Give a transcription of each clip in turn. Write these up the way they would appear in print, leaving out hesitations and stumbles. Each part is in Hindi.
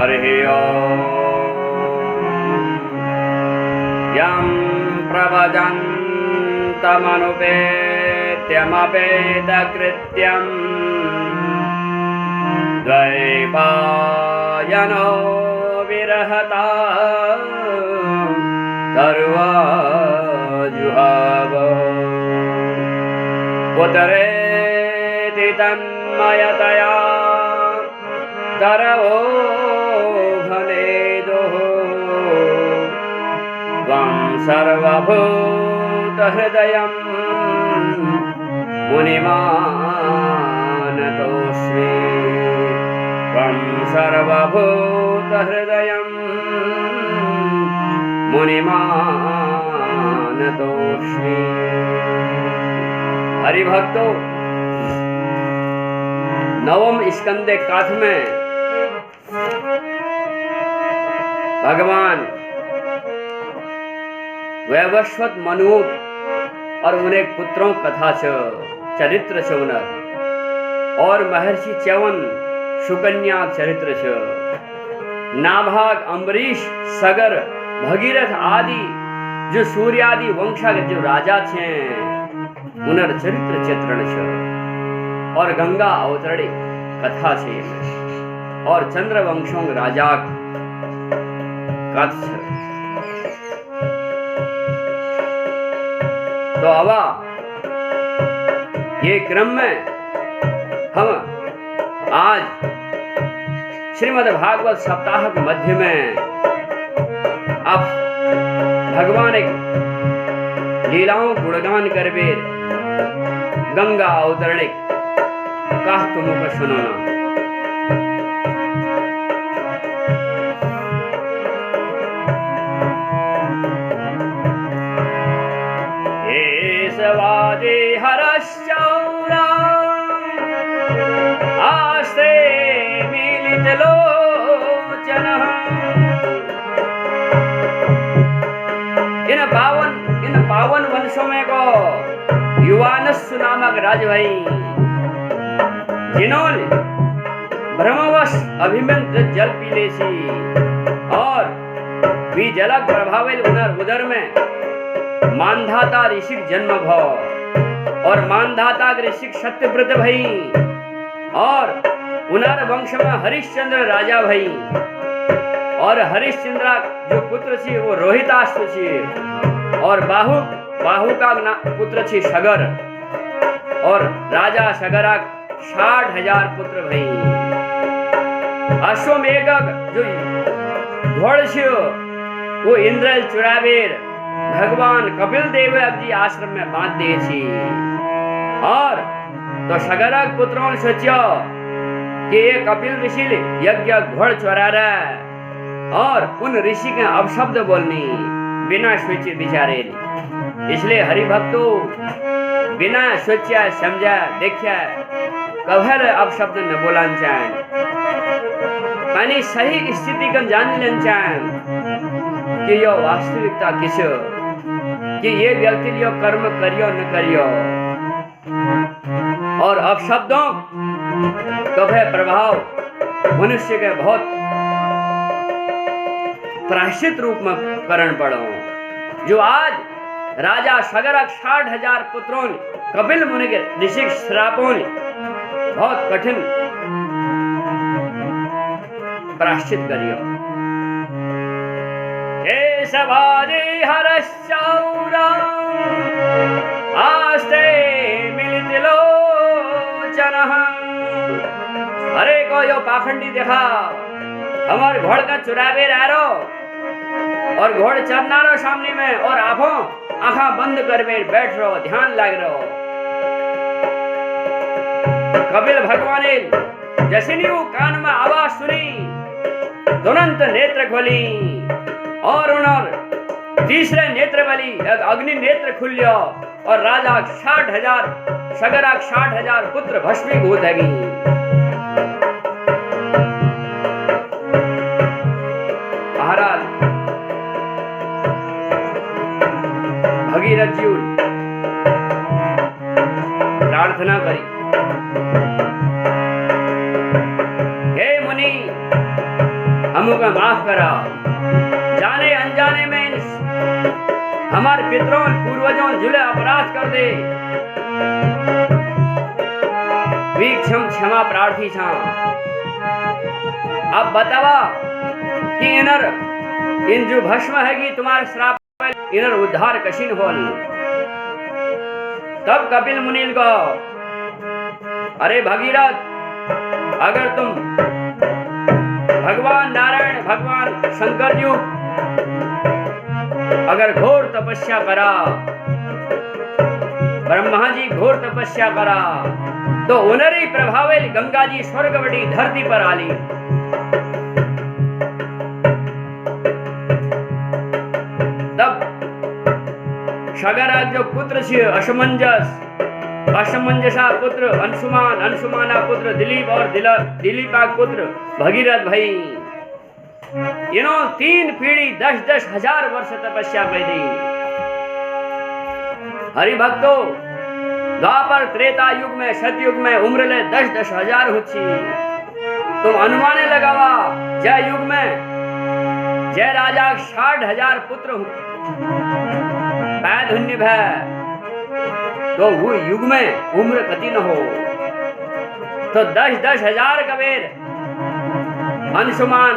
हरिः ओम्। यं प्रवदन्तमनुपेत्यमपेतकृत्यम् द्वैपायनो विरहता सर्वजुहाव पुत्रेति तन्मयतया तरवो घनेदुः त्वं सर्वभूतहृदयं मुनिमानतोऽस्मि। त्वं सर्वभूतहृदयं मुनिमानतोऽस्मि। हरिभक्तों, नवम स्कंदे काठ में भगवान वैवस्वत मनु और उन्हें पुत्रों कथा चरित्र छ और महर्षि च्यवन सुकन्या चरित्र छ। नाभाग अम्बरीश सगर भगीरथ आदि जो सूर्यादि वंशा के जो राजा छे उनर चरित्र चित्रण छ और गंगा अवतरणी कथा छे और चंद्रवंशों राजा कथ छ। तो आवा ये क्रम में हम आज श्रीमद् भागवत सप्ताह के मध्य में अब भगवान एक लीलाओं गुणगान करबे गंगा अवतरणी कह तुम को सुनाना। वादे हरश्चौरा आस्ते मिलित लोचनः। इन पावन वंशों में को युवानस्सु नामक राजभाई जिन्होंने ब्रह्मवश अभिमंत्रित जल पी ले सी और भी जलक प्रभावित उदर में मानधाता ऋषिक जन्म भव और मानधाता ऋषिक सत्यव्रत भई और उनर वंश में हरिश्चंद्र राजा भई और हरिश्चंद्र जो पुत्र छी वो रोहिताश्व छी और बाहु का पुत्र छी सगर और राजा सगरा 60,000 पुत्र भई। अश्वमेघ जो घोड़ छी वो इंद्रल चुरावेर भगवान कपिल देव जी आश्रम में बांध दिए छी और तो सगरक पुत्रों ने सोचो कि ये कपिल ऋषि यज्ञ घोड़ चुरा रहा है और उन ऋषि के अपशब्द बोलनी बिना सोचे विचारे। इसलिए हरि भक्तों बिना सोचा समझा देखा कभर अपशब्द न बोलान चाहे पानी सही स्थिति का जान लेन चाहे कि यो वास्तविकता किस कि ये व्यक्ति लियो कर्म करियो न करियो और अपशब्दों का प्रभाव मनुष्य के बहुत प्रायश्चित रूप में करण पड़ो। जो आज राजा सगरक 60,000 पुत्रों कपिल मुनि के ऋषि श्रापों बहुत कठिन प्रायश्चित करियो। सवादे हरश्चौरा आस्ते मिलित लोचनः। अरे को यो पाखंडी देखा हमार घोड़ का चुरावे रो और घोड़ चरना रो सामने में और आंखा बंद कर बैठ रहो ध्यान लग रहो। कपिल भगवान जैसे नहीं वो कान में आवाज सुनी तुरंत नेत्र खोली और उन्होंने तीसरे नेत्र वाली अग्नि नेत्र खुलियो और राजा 60,000 सगरा 60,000 पुत्र भस्मीभूत है गई। महाराज भगीरथ जी प्रार्थना करी, हे मुनि हमको माफ करा, जाने अनजाने में हमारे पितरों पूर्वजों जुले अपराध कर दे, वी क्षमा प्रार्थी छा। अब बतावा कि इन जो भस्म है कि तुम्हारे श्राप इनर उद्धार कशिन होल। तब कपिल मुनील को, अरे भगीरथ, अगर तुम भगवान नारायण भगवान शंकर जी अगर घोर तपस्या करा, ब्रह्मा जी घोर तपस्या करा, तो उनरी प्रभावे गंगा जी स्वर्गवती धरती पर आली। तब सगराज जो पुत्र छे असमंजसा पुत्र अंशुमान, अंशुमाना पुत्र दिलीप और दिलीपा पुत्र भगीरथ भाई, इन्हों 3 पीढ़ी 10-10 हजार वर्ष तपस्या करी। हरि भक्तों, द्वापर त्रेता युग में सतयुग में उम्र ले 10-10 हजार होची। तुम अनुमाने लगावा जय युग में जय राजा 60 हजार पुत्र पैधुन्य भय, तो वो युग में उम्र कति न हो, तो 10-10 हजार कबीर अंशुमान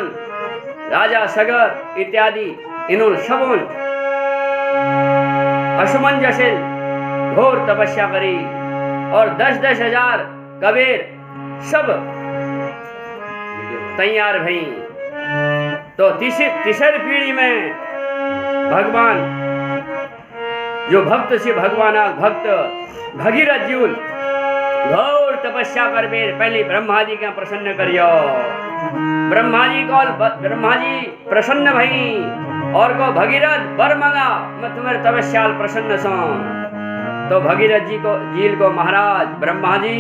राजा सगर इत्यादि इन्होंने सबों असमंजस घोर तपस्या करी और 10-10 हजार कबीर सब तैयार भई। तो तीसरी पीढ़ी में भगवान जो भक्त से भगवान भक्त भगीरथ जी घोर तपस्या कर पहले ब्रह्मा जी का प्रसन्न करियो। ब्रह्मा जी प्रसन्न भई और को भगीरथ वर मांगा, मैं तुम्हारे तपस्या प्रसन्न सो। तो भगीरथ जी को महाराज ब्रह्मा जी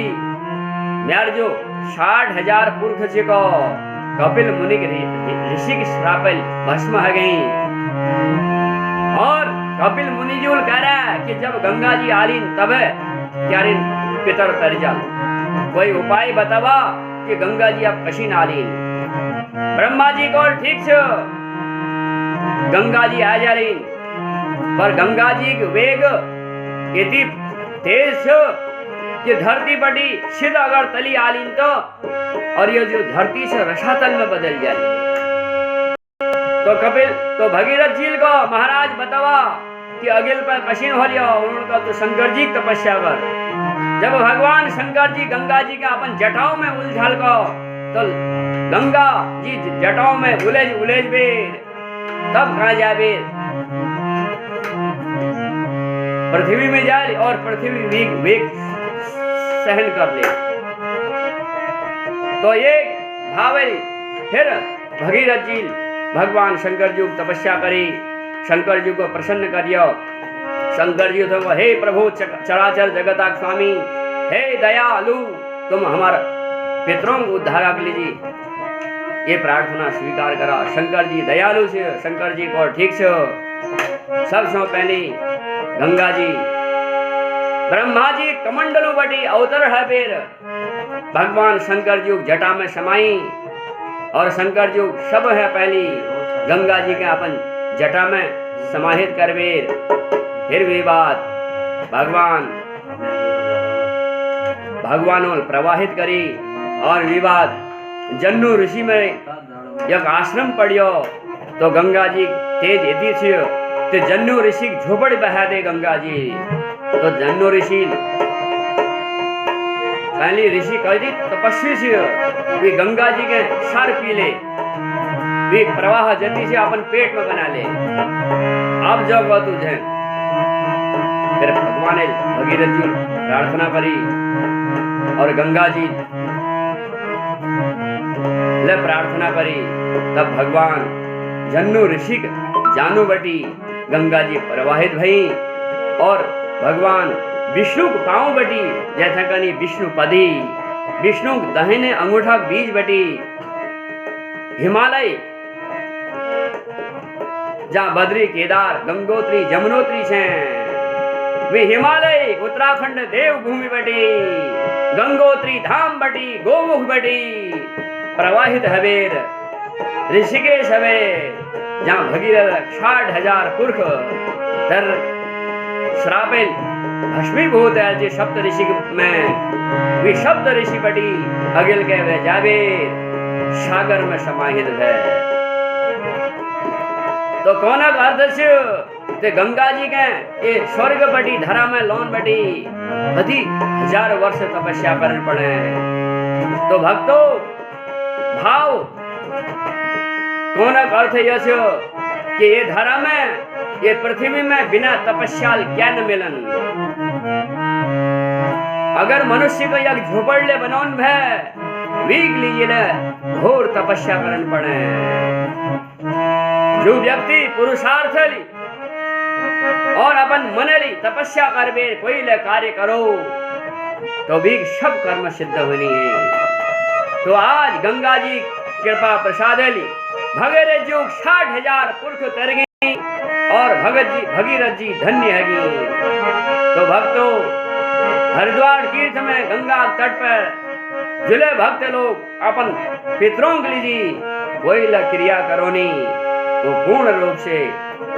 म्यार जो 60 हजार पुरख जी को कपिल मुनि ऋषि की श्रापल भस्म है गई। और कपिल मुनि जी कह रहा है कि जब गंगा जी आलीन तब त्यारे पितर तर जा, कोई उपाय बतावा कि गंगा जी अब कशी नालीन। ब्रह्मा जी को ठीक से गंगा जी आ जा रही, पर गंगा जी के वेग इतनी तेज से कि धरती पटी सीधा अगर तली आलीन तो और ये जो धरती से रसातल में बदल जाए। तो भगीरथ जी को महाराज बतावा कि अगिल पर कशीन हो लिया। उन्होंने तो शंकर जी तपस्या कर। जब भगवान शंकर जी गंगा जी का अपन जटाओं में उलझल को, तो गंगा जी जटाओं में उलझ बेर, तब कहा जाए पृथ्वी में जाए और पृथ्वी वेग सहन कर ले। तो ये भावे फिर भगीरथ जी भगवान शंकर जी तपस्या करी, शंकर जी को प्रसन्न करियो। शंकर जी तो हे प्रभु चराचर जगता स्वामी, हे दयालु, तुम हमारा पितरों को उद्धार कर लीजिए। ये प्रार्थना स्वीकार करा। शंकर जी दयालु से शंकर जी को ठीक से सबसे पहले गंगा जी ब्रह्मा जी कमंडलू बटी अवतर है बेर भगवान शंकर जी जटा में समाई और शंकर जी सब है पहली गंगा जी के अपन जटा में समाहित कर बेर। फिर भी बात भगवानों प्रवाहित करी और विवाद जन्नू ऋषि में एक आश्रम पड़ियो। तो गंगा जी तेज यदि थी तो जन्नू ऋषि झोपड़ बहा दे गंगा जी। तो जन्नू ऋषि पहली ऋषि कह दी तपस्वी से वे गंगा जी के सार पी ले, वे प्रवाह जल्दी से अपन पेट में बना ले। अब जब वह तुझे फिर भगवान ने भगीरथ जी प्रार्थना करी और गंगा जी ले प्रार्थना करी। तब भगवान जन्नू ऋषि जानू बटी गंगा जी प्रवाहित भई और भगवान विष्णु को पांव बटी जैसा कनी विष्णु पदी विष्णु दहिने अंगूठा बीज बटी हिमालय जहाँ बद्री केदार गंगोत्री जमुनोत्री छे वे हिमालय उत्तराखंड देवभूमि बटी गंगोत्री धाम बटी गोमुख बटी प्रवाहित हवेर ऋषिकेश हवे जहाँ भगीरथ 60,000 पुरख तर श्रापेल भस्मीभूत है जे सप्त ऋषि में वे सप्त ऋषि बटी अगिल के वे जावे सागर में समाहित है। तो कौन आदर्श ते गंगा जी के ये स्वर्ग बटी धरा में लौन बटी बधी 1000 वर्ष तपस्या करने पड़े। तो भक्तो भाव कौन अर्थ यश कि ये धरा में ये पृथ्वी में बिना तपस्या क्या न मिलन। अगर मनुष्य को एक झोपड़ले बनौन भय वीक लीजिए घोर तपस्या करन पड़े। जो व्यक्ति पुरुषार्थ ली और अपन मन ली तपस्या करबे कोई ले कार्य करो तो भी सब कर्म सिद्ध होनी है। तो आज गंगा जी कृपा प्रसाद ली भगीरथ जी 60,000 पुरख तर गई और भगीरथ जी धन्य है। तो भक्तों हरिद्वार तीर्थ में गंगा तट पर जुले भक्त लोग अपन पितरों के लिए कोई ल क्रिया करोनी वो पूर्ण रूप से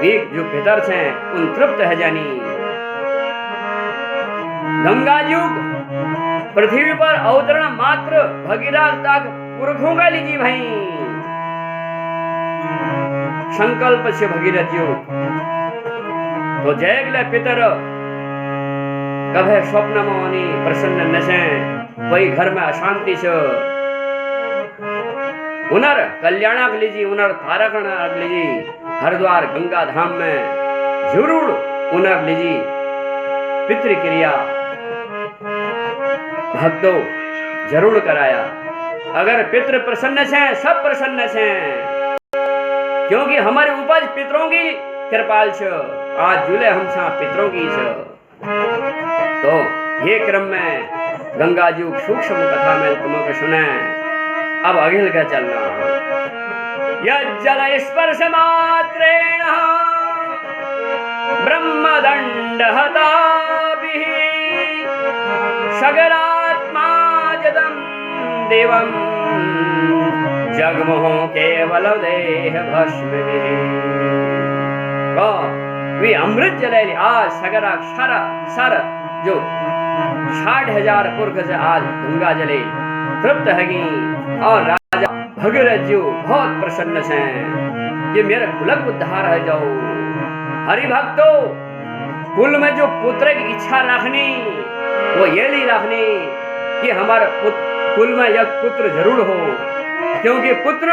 एक जो पितर हैं उन तृप्त है जानी। गंगा युग पृथ्वी पर अवतरण मात्र भगीरथ तक पुरखों का लीजिए भाई संकल्प से भगीरथ युग। तो जयगले पितर कभे स्वप्न मोनी प्रसन्न नशे कोई घर में अशांति से उनर कल्याणक लीजिए उनर तारक लीजिए हरिद्वार गंगा धाम में जरूर उनर लीजिए पितृक्रिया भक्तों जरूर कराया। अगर पितृ प्रसन्न से सब प्रसन्न से क्योंकि हमारे उपज पितरों की कृपाल छ आज जुले हम सा पितरों की छ। तो ये क्रम में गंगा जी सूक्ष्म कथा में तुमको सुने। अब अगिल का चलना यज्जल स्पर्श मात्रेण ब्रह्मदंड हताभिः सगरात्मा जदं देवं जगमोह केवल देह भस्म वे अमृत जले आज सगरा सारा जो 60,000 पुरख से आज गंगा जले तृप्त है और राजा भगीरथ जी बहुत प्रसन्न से ये मेरा कुलक उद्धार है जाओ। हरि भक्तों कुल में जो पुत्र की इच्छा रखनी वो ये नहीं रखनी कि हमारा कुल में एक पुत्र जरूर हो क्योंकि पुत्र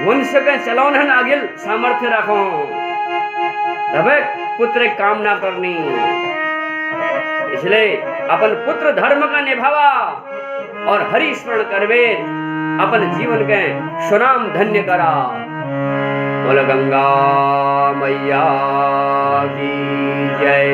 वंश के चलौन आगिल सामर्थ्य रखो तब पुत्र कामना करनी। इसलिए अपन पुत्र धर्म का निभावा और हरि स्मरण करवे अपन जीवन के सुनाम धन्य करा। बोल गंगा मैया की जय।